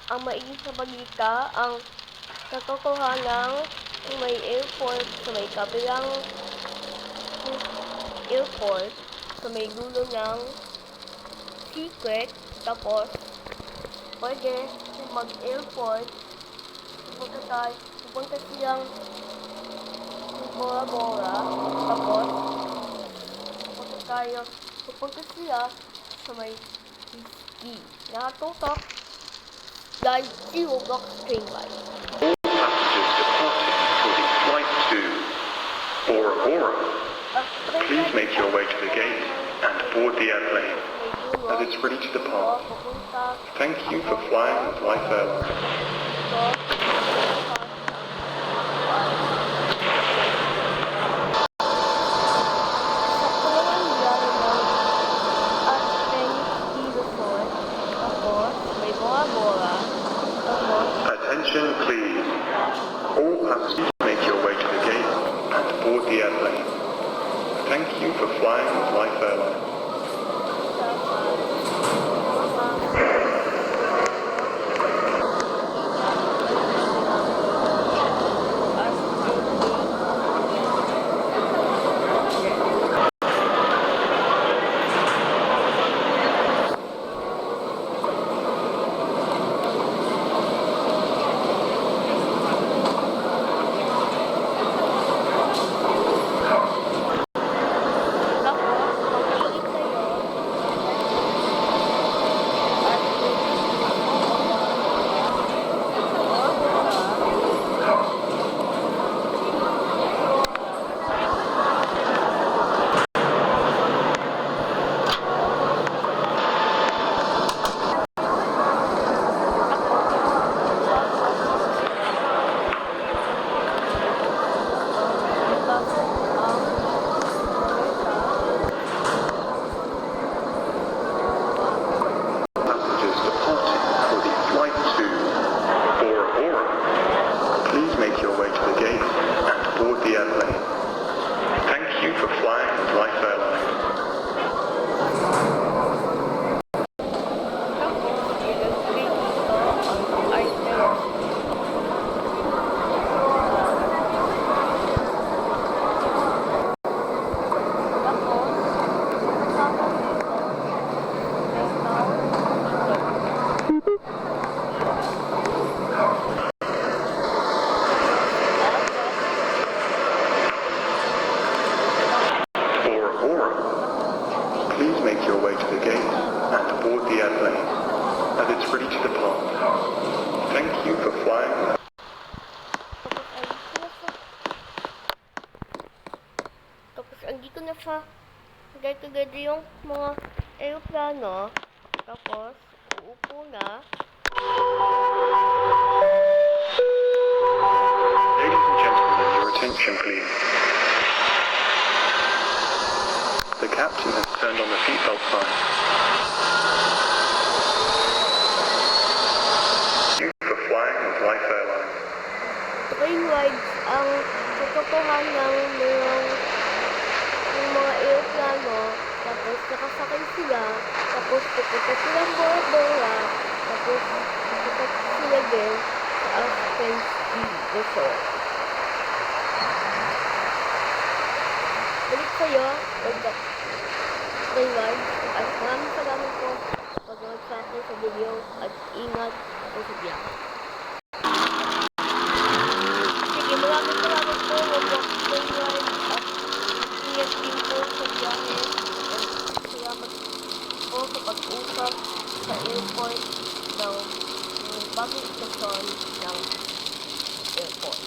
ang maiging sa balita, ang katotohanan may airport sa may kabilang airport sa may dulo ng secret. Tapos pwede mag-airport pupunta silang Bora Bora. Tapos pupunta sila sa may ski nakatutok dahil 0 blocks train ride. Bora Bora, please make your way to the gate and board the airplane as it's ready to depart. Thank you for flying with Life Airlines. Attention please. All passengers make your way to the gate and board the airplane. Thank you for flying with Life Airlines. Please make your way to the gate and board the airplane as it's ready to depart. Thank you for flying. Tapos andito na sa together yung mga aeroplano. Tapos uupo na. Ladies and gentlemen, your attention please. The captain has turned on the seatbelt sign. Thank you for flying with Life Airlines. Train rides ang katotohanan ng mayroong yung mga aeroplano. Tapos nakasakay sila. Tapos pupunta silang Bora Bora. Tapos pupunta sila din sa Aspen Ski Resort. Balik sa'yo, train rides. At maraming salamat po pag-nood sa akin sa video. At ingat po sa biyahe. Sige, maraming salamat po. Train rides. At ingat din po sa biyahe. At salamat po sa pag-usap sa airport ng bagong istasyon ng airport.